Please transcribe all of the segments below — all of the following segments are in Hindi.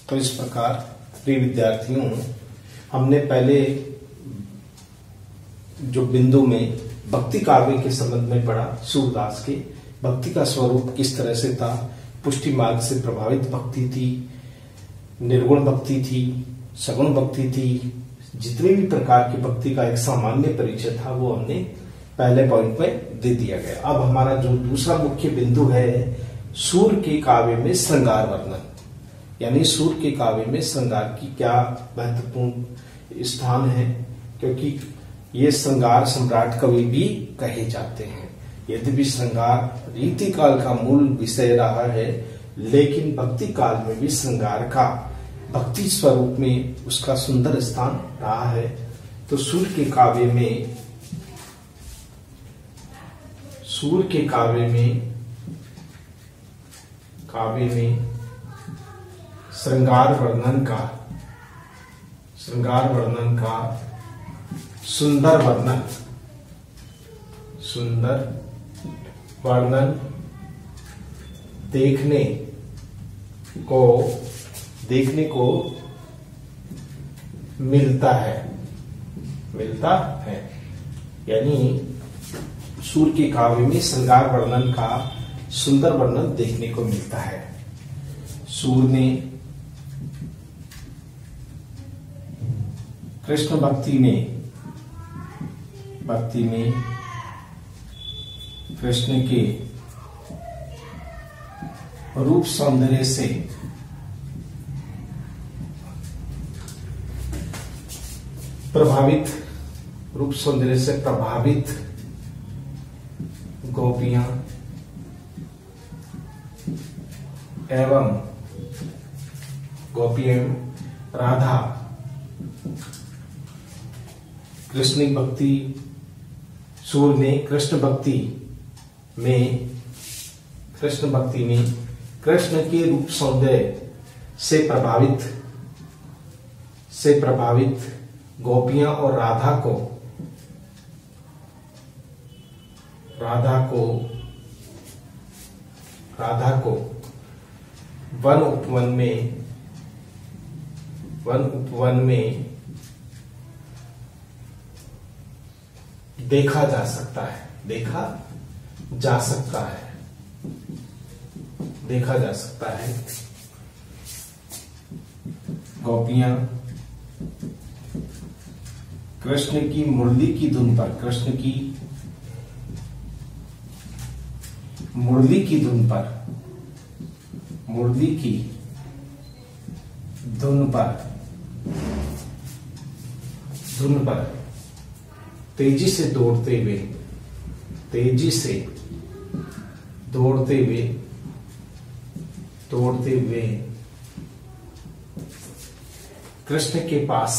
तो इस प्रकार प्रिय विद्यार्थियों, हमने पहले जो बिंदु में भक्ति काव्य के संबंध में पढ़ा, सूरदास के भक्ति का स्वरूप किस तरह से था, पुष्टि मार्ग से प्रभावित भक्ति थी, निर्गुण भक्ति थी, सगुण भक्ति थी, जितने भी प्रकार की भक्ति का एक सामान्य परिचय था वो हमने पहले पॉइंट में दे दिया गया। अब हमारा जो दूसरा मुख्य बिंदु है, सूर के काव्य में श्रृंगार वर्णन, यानी सूर के काव्य में श्रृंगार की क्या महत्वपूर्ण स्थान है, क्योंकि ये श्रृंगार सम्राट कवि भी कहे जाते हैं। यद्यपि श्रृंगार रीति काल का मूल विषय रहा है, लेकिन भक्ति काल में भी श्रृंगार का भक्ति स्वरूप में उसका सुंदर स्थान रहा है। तो सूर के काव्य में श्रृंगार वर्णन का सुंदर वर्णन देखने को मिलता है। यानी सूर के काव्य में श्रृंगार वर्णन का सुंदर वर्णन देखने को मिलता है। सूर ने कृष्ण भक्ति में कृष्ण के रूप सौंदर्य से प्रभावित गोपियां एवं राधा सूर ने कृष्ण भक्ति में कृष्ण के रूप सौंदर्य से प्रभावित गोपियां और राधा को वन उपवन में देखा जा सकता है। गोपियां कृष्ण की मुरली की धुन पर तेजी से दौड़ते हुए कृष्ण के पास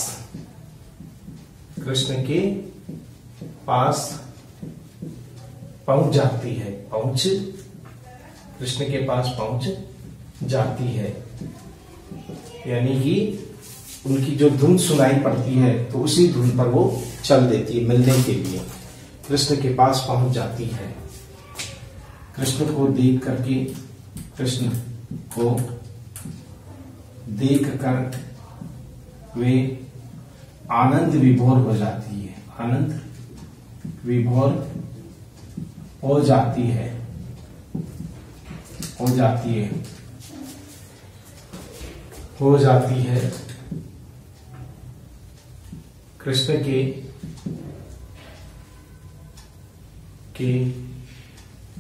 पहुंच जाती है। यानी कि उनकी जो धुन सुनाई पड़ती है तो उसी धुन पर वो चल देती है, मिलने के लिए कृष्ण के पास पहुंच जाती है। कृष्ण को देखकर वे आनंद विभोर हो जाती है। कृष्ण के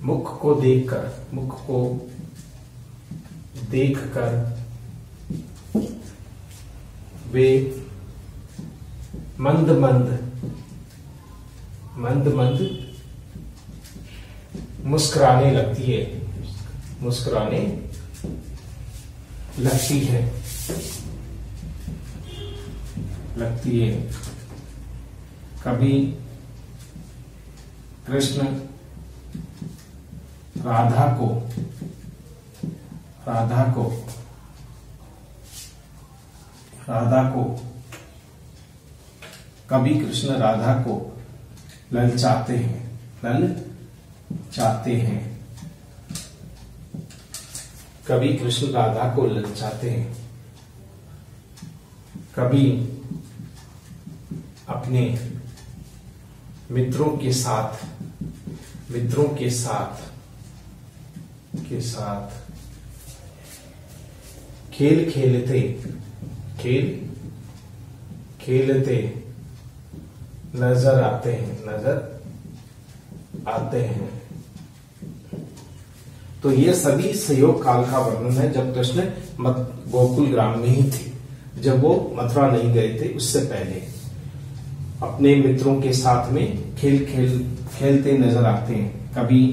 मुख को देखकर वे मंद मुस्कुराने लगती है। कभी कृष्ण राधा को ललचाते हैं। कभी कृष्ण राधा को ललचाते हैं। कभी अपने मित्रों के साथ खेल खेलते नजर आते हैं। तो ये सभी संयोग काल का वर्णन है, जब कृष्ण गोकुल ग्राम में ही थे, जब वो मथुरा नहीं गए थे, उससे पहले अपने मित्रों के साथ में खेलते नजर आते हैं। कभी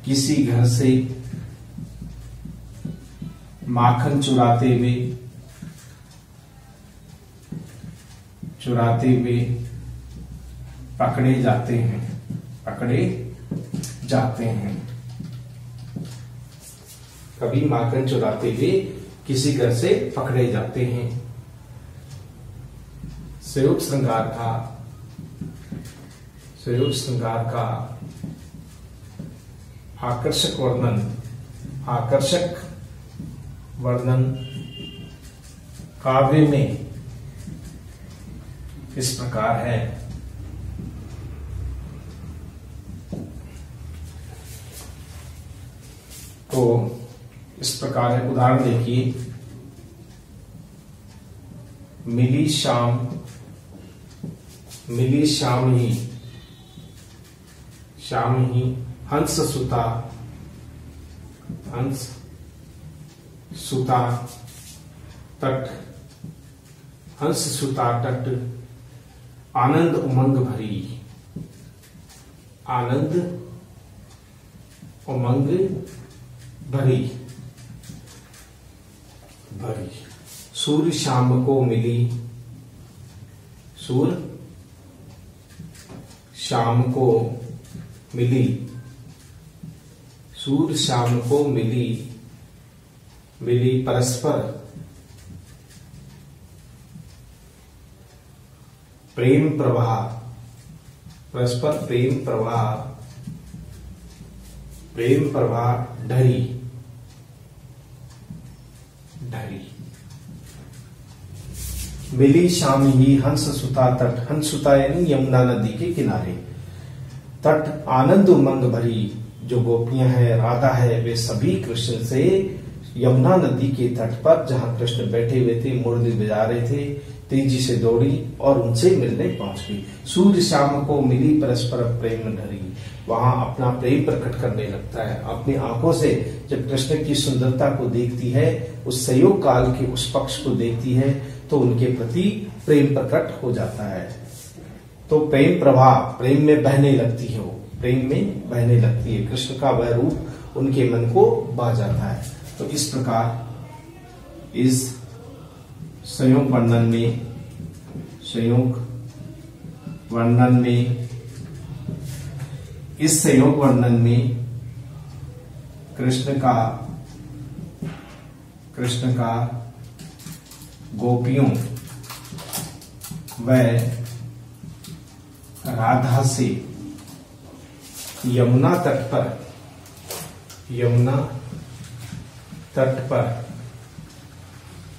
किसी घर से माखन चुराते हुए पकड़े जाते हैं। कभी माखन चुराते हुए किसी घर से पकड़े जाते हैं। संयोग श्रृंगार का आकर्षक वर्णन काव्य में इस प्रकार है। तो इस प्रकार है, उदाहरण देखिए। मिली शाम ही हंस सुता तट आनंद उमंग भरी सूर्य शाम को मिली परस्पर प्रेम प्रवाह ढरी। मिली शाम ही हंस सुता तट, हंस सुता यानी यमुना नदी के किनारे, तट आनंद उमंग भरी। जो गोपियां हैं, राधा है, वे सभी कृष्ण से यमुना नदी के तट पर, जहां कृष्ण बैठे हुए थे, मुरली बजा रहे थे, तेजी से दौड़ी और उनसे मिलने पहुंच गई। सूर्य शाम को मिली परस्पर प्रेम ढरी, वहां अपना प्रेम प्रकट करने लगता है। अपनी आंखों से जब कृष्ण की सुंदरता को देखती है, उस संयोग काल के उस पक्ष को देखती है, तो उनके प्रति प्रेम प्रकट हो जाता है। तो प्रेम प्रवाह, प्रेम में बहने लगती है, वो प्रेम में बहने लगती है। कृष्ण का वह रूप उनके मन को भा जाता है। तो इस प्रकार इस संयोग वर्णन में कृष्ण का गोपियों व राधा से यमुना तट पर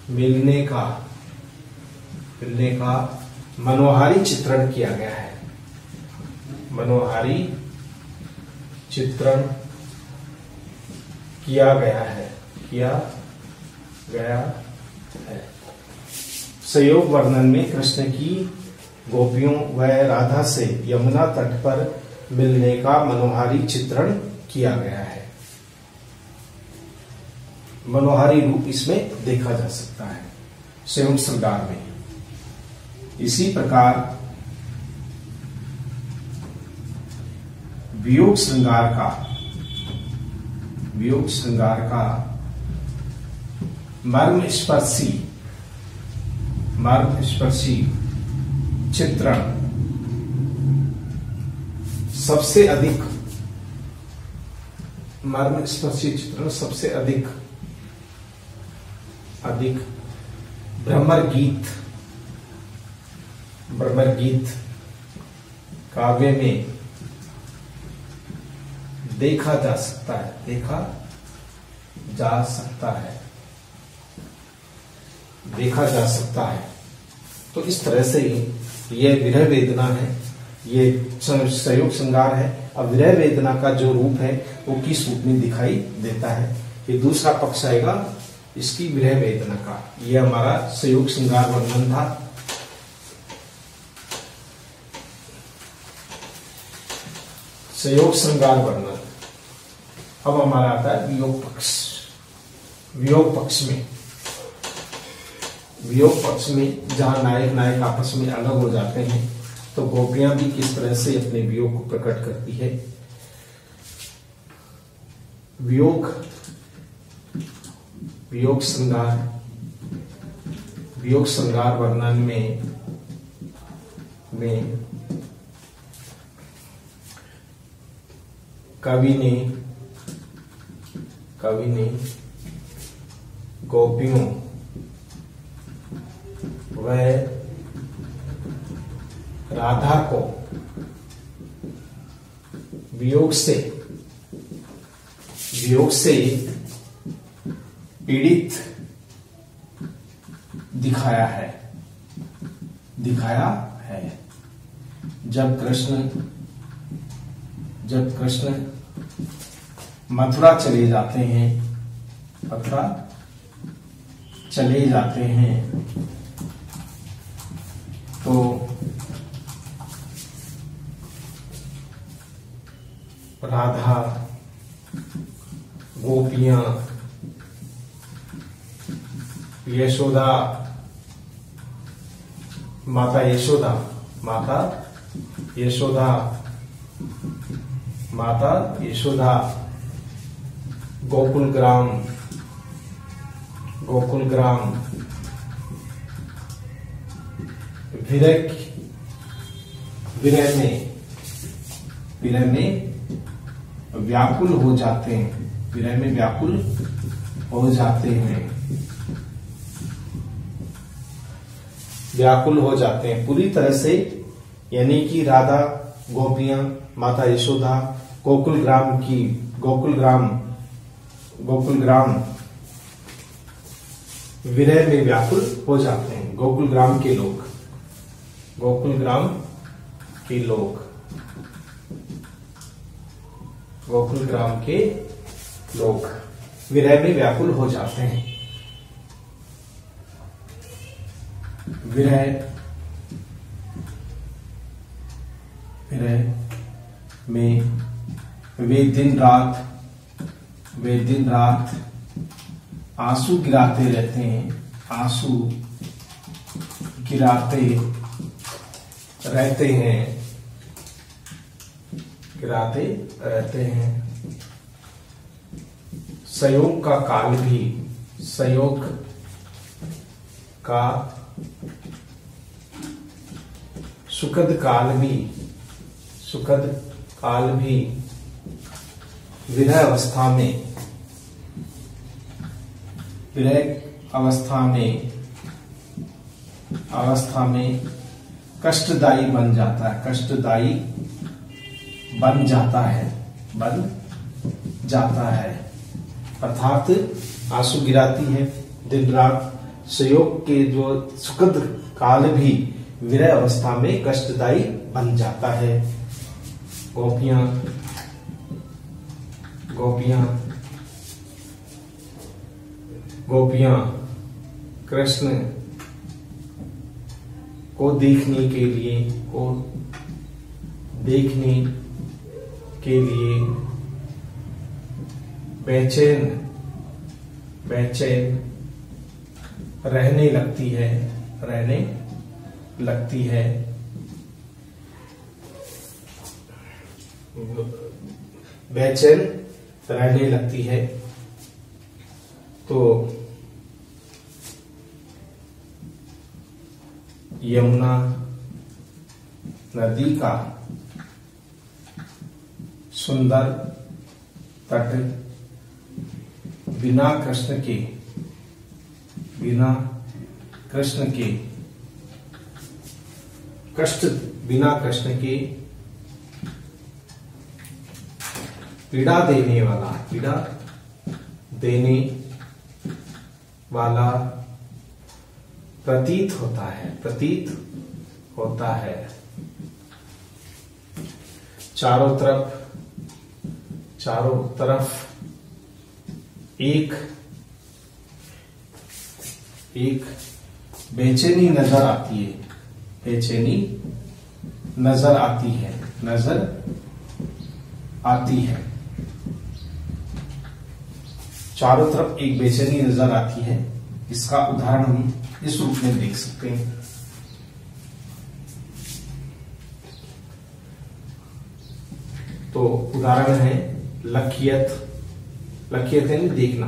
मिलने का मनोहारी चित्रण किया गया है। किया गया है। संयोग वर्णन में कृष्ण की गोपियों व राधा से यमुना तट पर मिलने का मनोहारी चित्रण किया गया है। मनोहारी रूप इसमें देखा जा सकता है संयोग श्रृंगार में। इसी प्रकार वियोग श्रृंगार का मर्म स्पर्शी चित्रण सबसे अधिक भ्रमर गीत काव्य में देखा जा सकता है। देखा जा सकता है। तो इस तरह से यह विरह वेदना है, ये संयोग श्रृंगार है। अब विरह वेदना का जो रूप है वो किस रूप में दिखाई देता है, ये दूसरा पक्ष आएगा इसकी विरह वेदना का। ये हमारा संयोग श्रृंगार वर्णन था। संयोग श्रृंगार वर्णन। अब हमारा आता है वियोग पक्ष। वियोग पक्ष में जहां नायक नायक आपस में अलग हो जाते हैं, तो गोपियां भी किस तरह से अपने वियोग को प्रकट करती है। वियोग श्रृंगार वर्णन में कवि ने गोपियों व राधा को वियोग से पीड़ित दिखाया है। जब कृष्ण मथुरा चले जाते हैं तो राधा, गोपियां, यशोदा, माता यशोदा, गोकुल ग्राम विरह में व्याकुल हो जाते हैं। व्याकुल हो जाते हैं पूरी तरह से, यानी कि राधा, गोपियां, माता यशोदा गोकुल ग्राम विरह में व्याकुल हो जाते हैं। गोकुल ग्राम के लोग विरह में व्याकुल हो जाते हैं। विरह में वे दिन रात आंसू गिराते रहते हैं। संयोग का सुखद काल भी विरह अवस्था में कष्टदायी बन जाता है। अर्थात आंसू गिराती है दिन रात। संयोग के जो सुखद काल भी विरह अवस्था में कष्टदायी बन जाता है। गोपियां कृष्ण को देखने के लिए बेचैन रहने लगती है। बेचैन रहने लगती है। तो यमुना नदी का सुंदर तट बिना कृष्ण के पीड़ा देने वाला प्रतीत होता है, प्रतीत होता है। चारों तरफ एक बेचैनी नजर आती है, बेचैनी नजर आती है, नजर आती है। चारों तरफ एक बेचैनी नजर आती है। इसका उदाहरण हम इस रूप में देख सकते हैं। तो उदाहरण है लखियत, लखियत यानी देखना,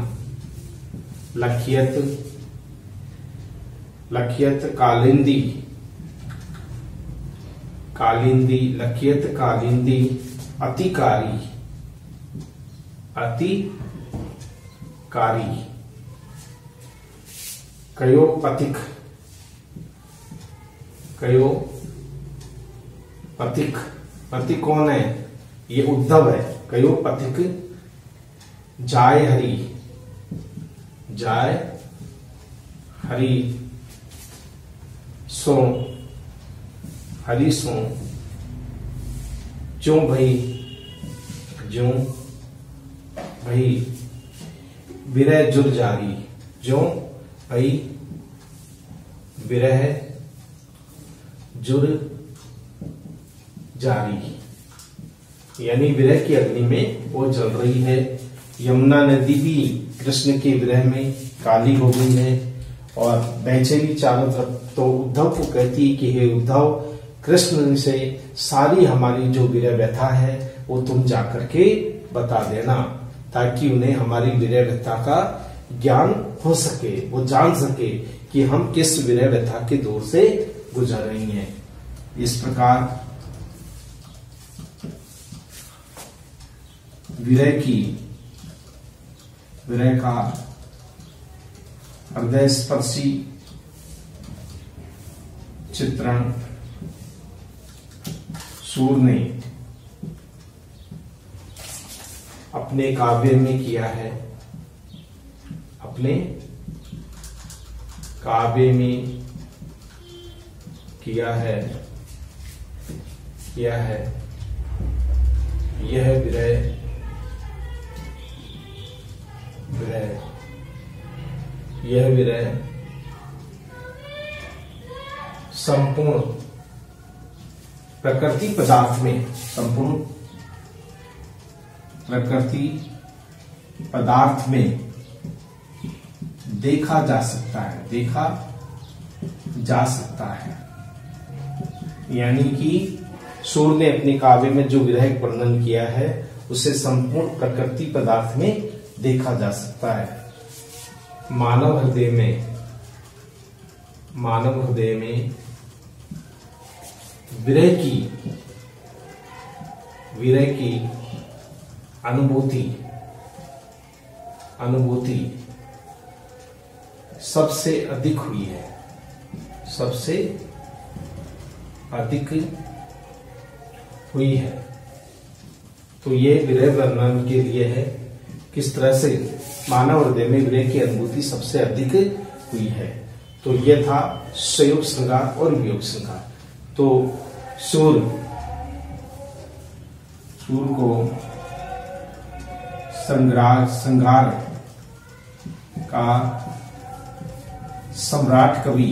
लखियत कालिंदी, कालिंदी, लखियत कालिंदी अतिकारी, अतिकारी। कयोपथिक, कयोपथिक, पथिक कौन है? ये उद्धव है। कयोपथिक जाय हरि, जाय हरि सो, हरि सो। ज्यों भई, ज्यों भई विरह जुर जारी, ज्यों भई विरह जुर जारी, यानी विरह की अग्नि में वो जल रही है। यमुना नदी भी कृष्ण के विरह में काली हो गई है और बेचैनी चारों तरफ। तो उद्धव को कहती है कि हे उद्धव, कृष्ण से सारी हमारी जो विरह व्यथा है वो तुम जाकर के बता देना, ताकि उन्हें हमारी विरह व्यथा का ज्ञान हो सके, वो जान सके कि हम किस विरह व्यथा के दौर से गुजर रही हैं। इस प्रकार विरह का हृदय स्पर्शी चित्रण सूर ने अपने काव्य में किया है, अपने काव्य में किया है। यह विरह संपूर्ण प्रकृति पदार्थ में, संपूर्ण प्रकृति पदार्थ में देखा जा सकता है, देखा जा सकता है। यानी कि सूर ने अपने काव्य में जो विरह वर्णन किया है उसे संपूर्ण प्रकृति पदार्थ में देखा जा सकता है। मानव हृदय में विरह की अनुभूति सबसे अधिक हुई है, सबसे अधिक हुई है। तो ये विरह वर्णन के लिए है, किस तरह से मानव हृदय में विरह की अनुभूति सबसे अधिक हुई है। तो यह था संयोग श्रृंगार और वियोग श्रृंगार। तो सूर को श्रृंगार का सम्राट कवि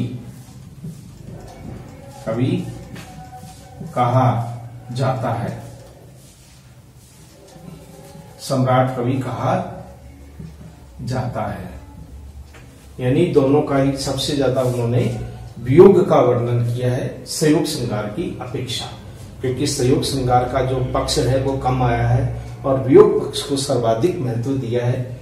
कहा जाता है, सम्राट कवि कहा जाता है। यानी दोनों का ही सबसे ज्यादा उन्होंने वियोग का वर्णन किया है संयोग श्रृंगार की अपेक्षा, क्योंकि संयोग श्रृंगार का जो पक्ष है वो कम आया है और वियोग पक्ष को सर्वाधिक महत्व दिया है।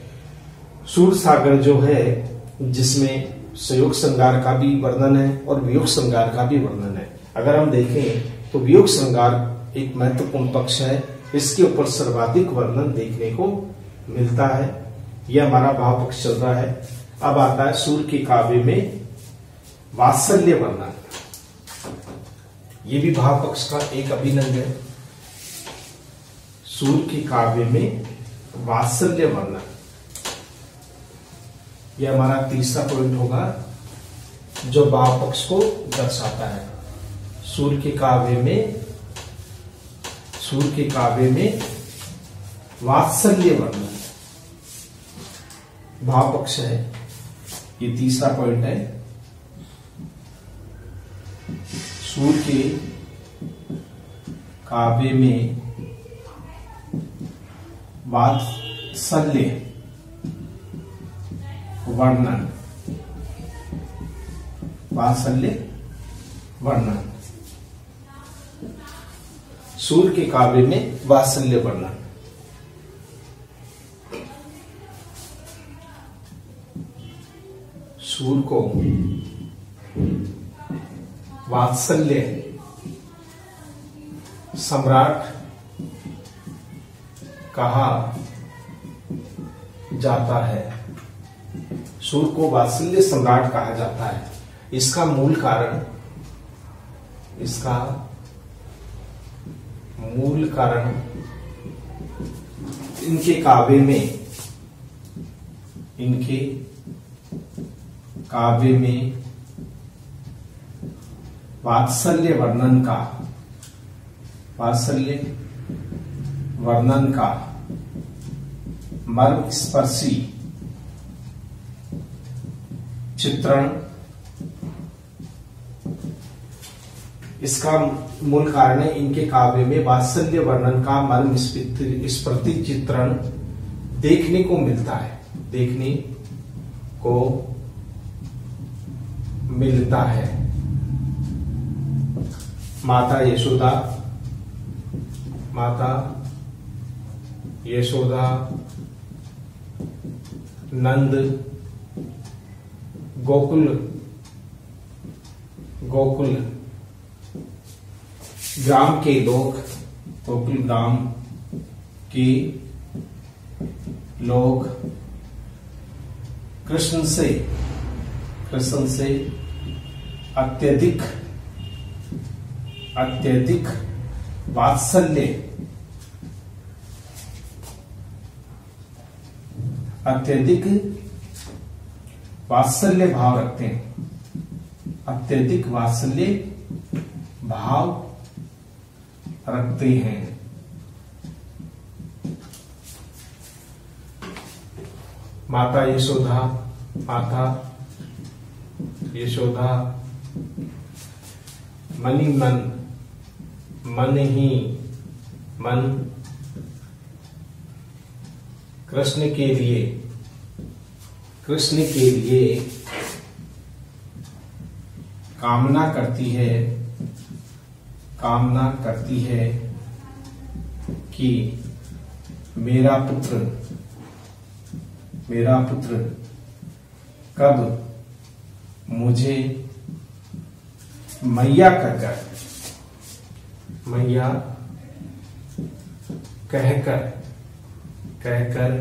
सूर सागर जो है जिसमें संयोग श्रृंगार का भी वर्णन है और वियोग श्रृंगार का भी वर्णन है। अगर हम देखें तो वियोग श्रृंगार एक महत्वपूर्ण पक्ष है, इसके ऊपर सर्वाधिक वर्णन देखने को मिलता है। यह हमारा भाव पक्ष चल रहा है। अब आता है सूर के काव्य में वात्सल्य वर्णन। यह भी भाव पक्ष का एक अभिनंग है। सूर के काव्य में वात्सल्य वर्णन, यह हमारा तीसरा पॉइंट होगा। जो भाव पक्ष को दर्शाता है। सूर्य के काव्य में वात्सल्य वर्णन भाव पक्ष है। ये तीसरा पॉइंट है। सूर्य के काव्य में वात्सल्य वर्णन सूर्य के काव्य में वात्सल्य वर्णन। सूर्य को वात्सल्य सम्राट कहा जाता है। सूर्य को वात्सल्य सम्राट कहा जाता है। इसका मूल कारण इनके काव्य में वात्सल्य वर्णन का मर्मस्पर्शी चित्रण। इसका मूल कारण है इनके काव्य में वात्सल्य वर्णन का मर्मस्पर्शी चित्रण देखने को मिलता है। माता यशोदा नंद गोकुल ग्राम के लोग कृष्ण से अत्यधिक वात्सल्य भाव रखते हैं। अत्यधिक वात्सल्य भाव रखते हैं। माता यशोदा मन ही मन कृष्ण के लिए कामना करती है कि मेरा पुत्र कब मुझे मैया कहकर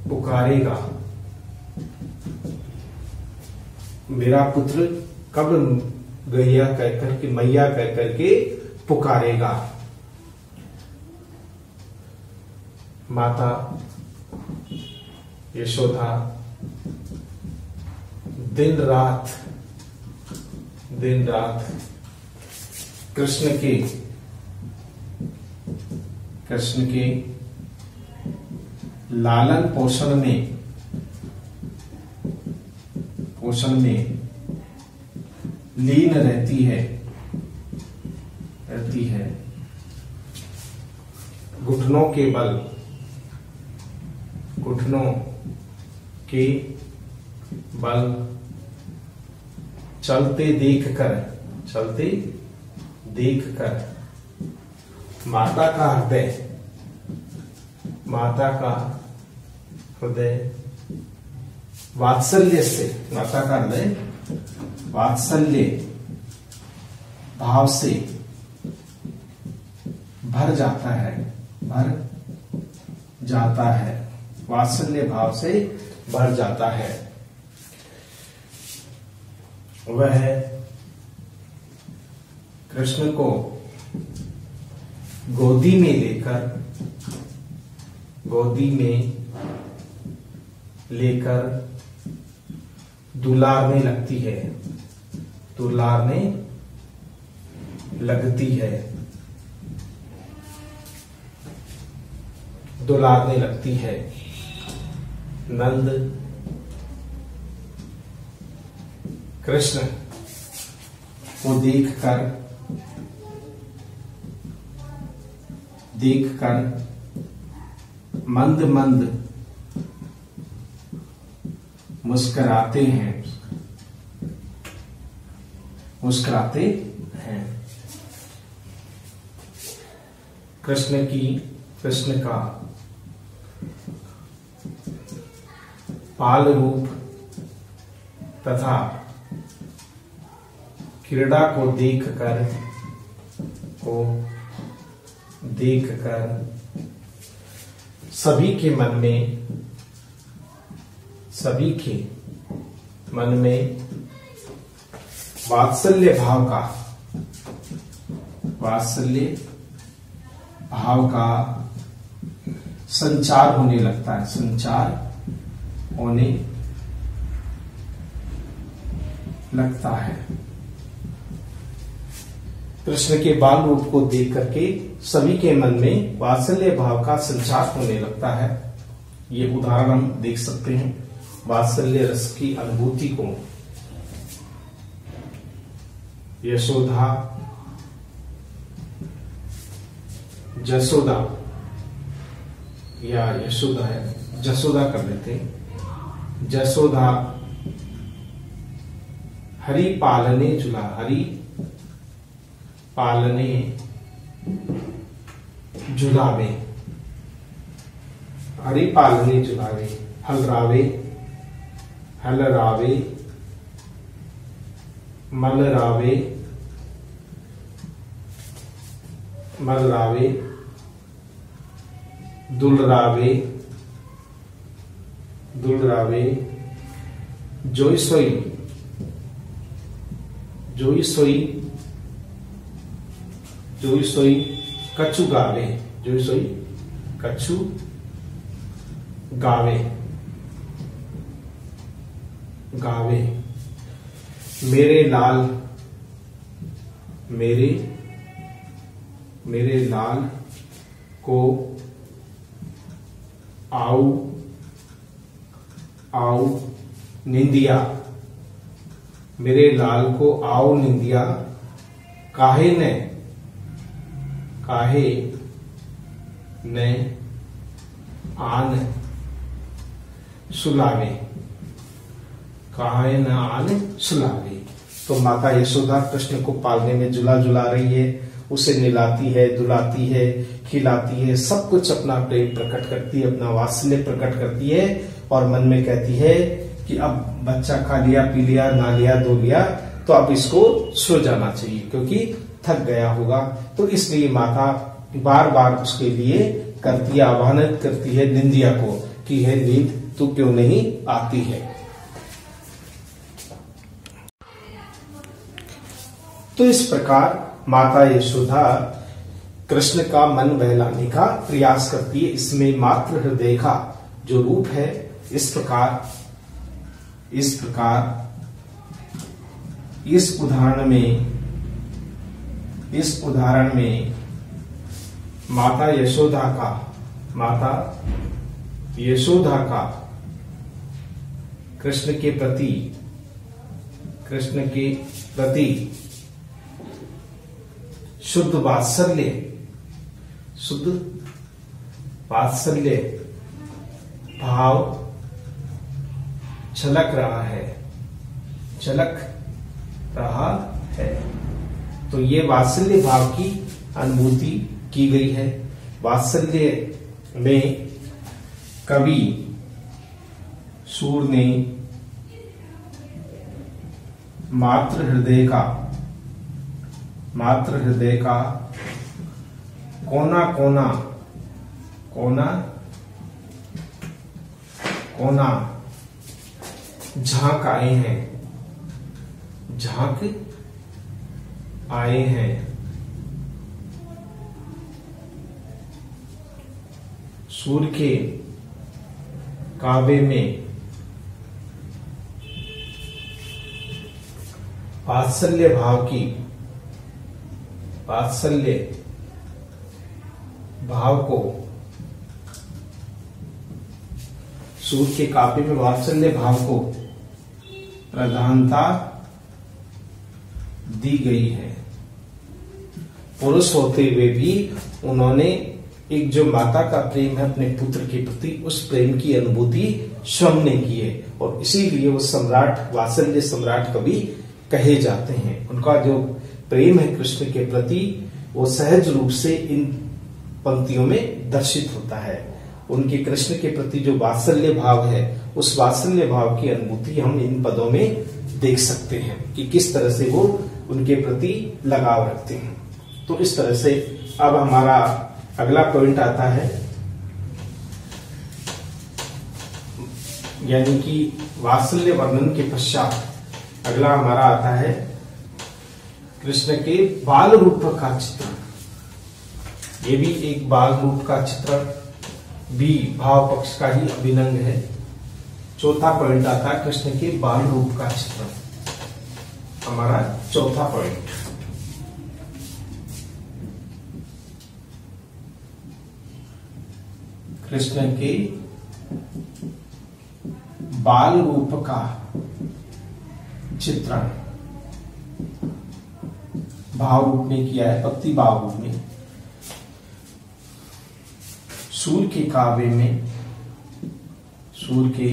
पुकारेगा। मेरा पुत्र कब मैया कहकर के पुकारेगा। माता यशोदा दिन रात कृष्ण के लालन पोषण में लीन रहती है। घुटनों के बल चलते देखकर माता का हृदय वात्सल्य भाव से भर जाता है। वात्सल्य भाव से भर जाता है। वह कृष्ण को गोदी में लेकर दुलारने लगती है, दुलारने लगती है, दुलारने लगती है। नंद कृष्ण को देखकर मंद मंद मुस्कुराते हैं, मुस्कुराते हैं। कृष्ण का बाल रूप तथा क्रीड़ा को देखकर सभी के मन में वात्सल्य भाव का संचार होने लगता है, संचार होने लगता है। कृष्ण के बाल रूप को देख करके सभी के मन में वात्सल्य भाव का संचार होने लगता है। ये उदाहरण हम देख सकते हैं वात्सल्य रस की अनुभूति को। जसोदा है, जसोदा कर लेते हैं। जसोदा हरि पालने झुलावे, हरि पालने झुलावे, हलरावे मलरावे दुलरावे जोई सोई कछु गावे मेरे लाल को आओ निंदिया, मेरे लाल को आओ निंदिया, काहे ने आन सुलावे, तो माता यशोदा कृष्ण को पालने में झुला रही है, उसे निलाती है, दुलाती है, खिलाती है, सब कुछ अपना प्रेम प्रकट करती है, अपना वात्सल्य प्रकट करती है और मन में कहती है कि अब बच्चा खा लिया, पी लिया, नहा लिया, धो लिया, तो अब इसको सो जाना चाहिए क्योंकि थक गया होगा। तो इसलिए माता बार बार उसके लिए करती है, आह्वानित करती है निंदिया को कि हे नींद तू क्यों नहीं आती है। तो इस प्रकार माता यशोदा कृष्ण का मन बहलाने का प्रयास करती है। इसमें मातृ हृदय का जो रूप है, इस प्रकार इस उदाहरण में माता यशोदा का कृष्ण के प्रति शुद्ध वात्सल्य भाव झलक रहा है। तो ये वात्सल्य भाव की अनुभूति की गई है। वात्सल्य में कवि सूर ने मातृ हृदय का कोना झांक आए हैं। सूर्य के काबे में वात्सल्य भाव को सूर के काव्य में वात्सल्य भाव को प्रधानता दी गई है। पुरुष होते हुए भी उन्होंने एक जो माता का प्रेम है अपने पुत्र के प्रति, उस प्रेम की अनुभूति स्वयं ने की है और इसीलिए वो सम्राट, वात्सल्य सम्राट कवि कहे जाते हैं। उनका जो प्रेम है कृष्ण के प्रति वो सहज रूप से इन पंक्तियों में दर्शित होता है। उनके कृष्ण के प्रति जो वात्सल्य भाव है, उस वात्सल्य भाव की अनुभूति हम इन पदों में देख सकते हैं कि किस तरह से वो उनके प्रति लगाव रखते हैं। तो इस तरह से अब हमारा अगला पॉइंट आता है, यानी कि वात्सल्य वर्णन के पश्चात अगला हमारा आता है कृष्ण के बाल रूप का चित्रण। ये भी एक बाल रूप का चित्रण भी भाव पक्ष का ही अभिनंग है। चौथा पॉइंट आता है कृष्ण के बाल रूप का चित्रण, हमारा चौथा पॉइंट। कृष्ण के बाल रूप का चित्रण भाव रूप में किया है, भक्ति भाव रूप में। सूर के काव्य में कृष्ण के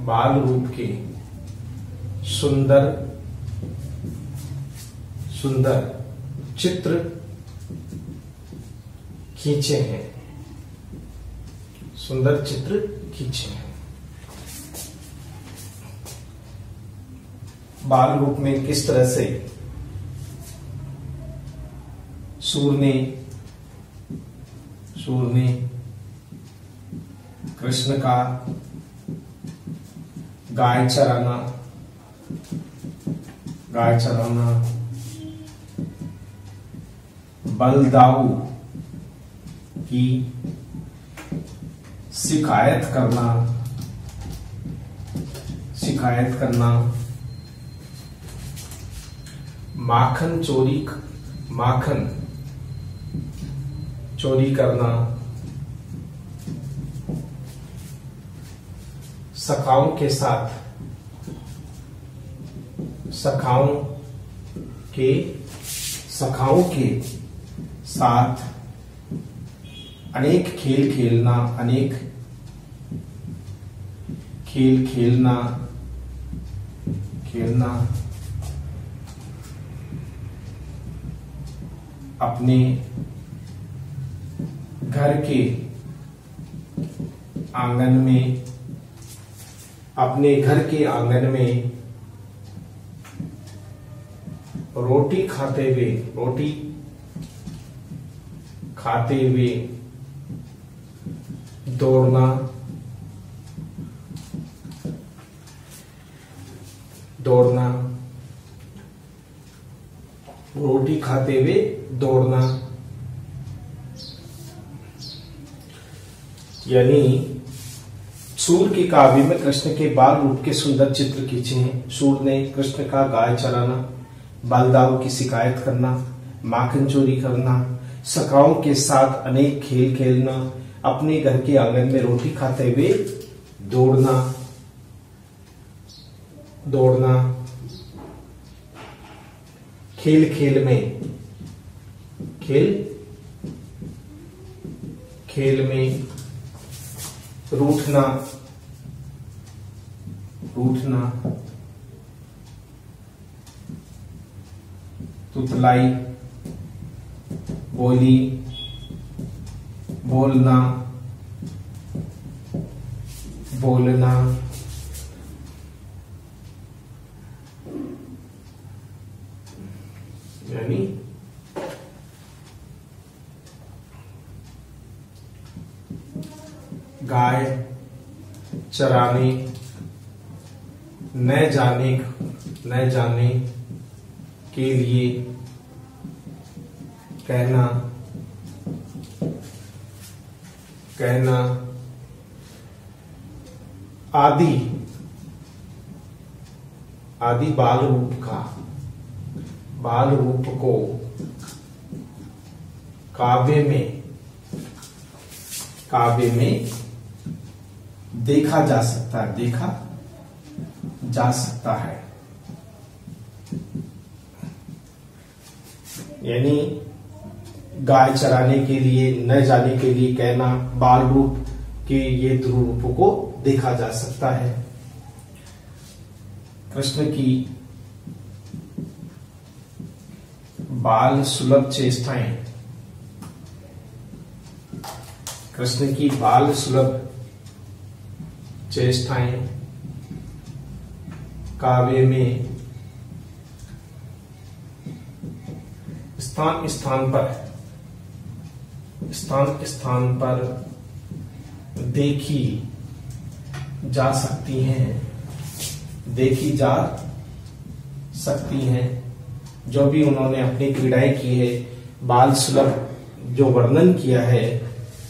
बाल रूप के सुंदर चित्र खींचे हैं, बाल रूप में किस तरह से सूर ने कृष्ण का गाय चराना, बलदाऊ की शिकायत करना, माखन चोरी करना, सखाओं के साथ अनेक खेल खेलना, अपने घर के आंगन में रोटी खाते हुए दौड़ना, रोटी खाते हुए दौड़ना, यानी सूर के काव्य में कृष्ण के बाल रूप के सुंदर चित्र खींचे हैं। सूर ने कृष्ण का गाय चराना, बलदाऊ की शिकायत करना, माखन चोरी करना, सखाओं के साथ अनेक खेल खेलना, अपने घर के आंगन में रोटी खाते हुए दौड़ना, खेल में रूठना, तुतलाई, बोलना, यानी गाय चराने न जाने के लिए कहना आदि बाल रूप को काव्य में देखा जा सकता है। यानी गाय चराने के लिए, न जाने के लिए कहना, बाल रूप के ये ध्रुव रूप को देखा जा सकता है। कृष्ण की बाल सुलभ चेष्टाएं, कृष्ण की बाल सुलभ चेष्टाएं काव्य में स्थान स्थान पर देखी जा सकती हैं। जो भी उन्होंने अपनी क्रीड़ाएं की है, बाल सुलभ जो वर्णन किया है,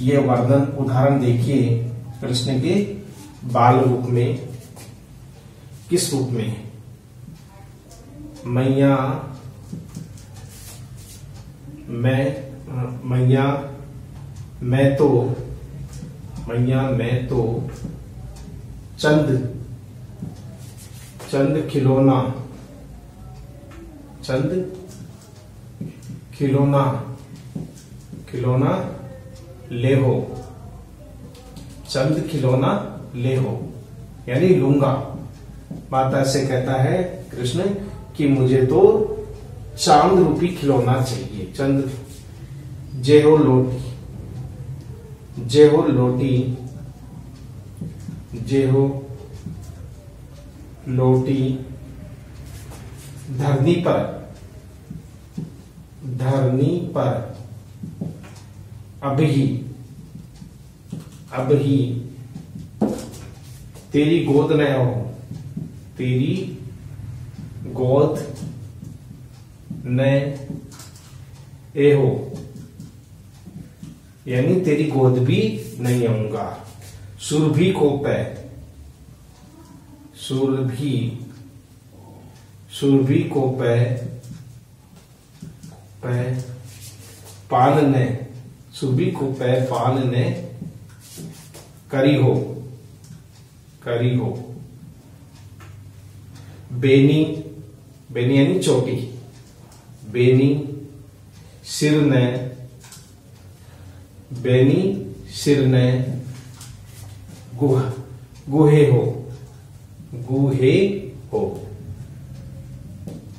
ये वर्णन उदाहरण देखिए कृष्ण के बाल रूप में। किस रूप में? मैया मैं तो चंद खिलौना ले हो, चंद खिलौना ले हो, यानी लूंगा। माता से कहता है कृष्ण कि मुझे तो चांद रूपी खिलौना चाहिए। चंद जे हो लोटी धरनी पर अब ही तेरी गोद न हो, यानी तेरी गोद भी नहीं आऊंगा। सुरभि को पालने करी हो। बेनी यानी चोटी, बेनी सिर ने गुहे हो।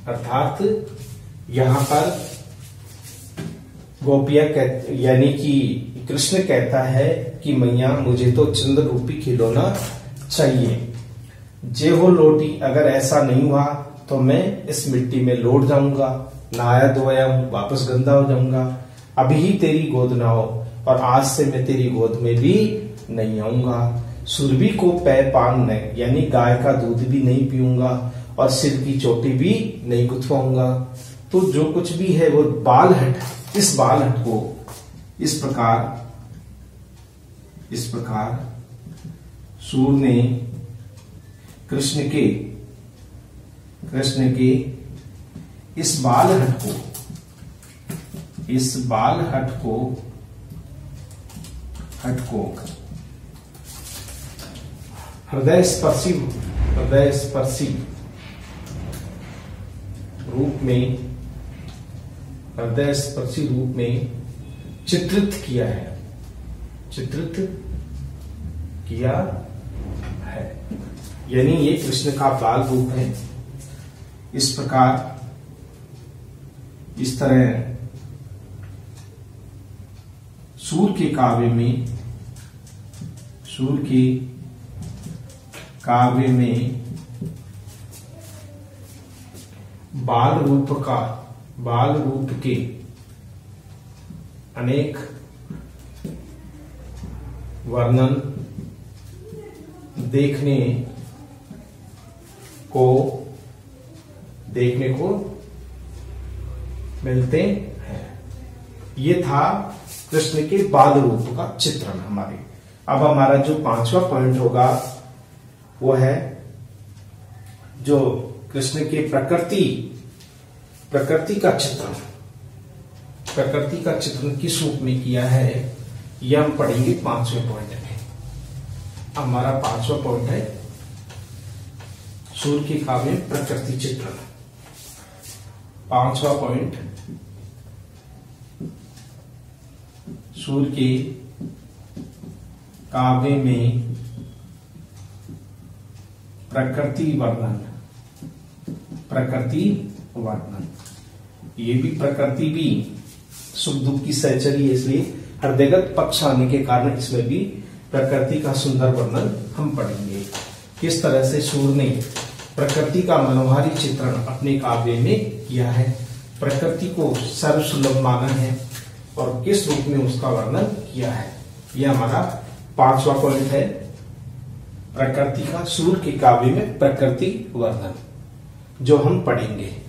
अर्थात यहां पर गोपियां यानी कि कृष्ण कहता है कि मैया मुझे तो चंद्र रूपी खिलौना चाहिए। जे हो लोटी, अगर ऐसा नहीं हुआ तो मैं इस मिट्टी में लौट जाऊंगा, नहाया धोया हूं, वापस गंदा हो जाऊंगा। अभी ही तेरी गोद ना हो और आज से मैं तेरी गोद में भी नहीं आऊंगा। सुरभि को पै पान न, यानी गाय का दूध भी नहीं पीऊंगा और सिर की चोटी भी नहीं गुथवाऊंगा। तो जो कुछ भी है वो बाल हट को इस प्रकार सूर ने कृष्ण के इस बाल हट को हृदय स्पर्शी रूप में चित्रित किया है। यानी ये कृष्ण का बाल रूप है। इस प्रकार, इस तरह सूर के काव्य में बाल रूप के अनेक वर्णन देखने को मिलते हैं। ये था कृष्ण के बाल रूप का चित्रण हमारे। अब हमारा जो 5वां पॉइंट होगा वो है जो कृष्ण के प्रकृति का चित्रण। प्रकृति का चित्रण किस रूप में किया है यह हम पढ़ेंगे 5वें पॉइंट में। हमारा 5वां पॉइंट है सूर्य के काव्य में प्रकृति चित्रण। 5वां पॉइंट सूर्य के काव्य में प्रकृति वर्णन। प्रकृति वर्णन, ये भी प्रकृति भी सुख दुख की सहचरी है, इसलिए हृदयगत पक्ष आने के कारण इसमें भी प्रकृति का सुंदर वर्णन हम पढ़ेंगे। किस तरह से सूर्य ने प्रकृति का मनोहारी चित्रण अपने काव्य में किया है, प्रकृति को सर्वसुलभ माना है और किस रूप में उसका वर्णन किया है। यह हमारा 5वां पॉइंट है, प्रकृति का सूर्य के काव्य में प्रकृति वर्णन, जो हम पढ़ेंगे।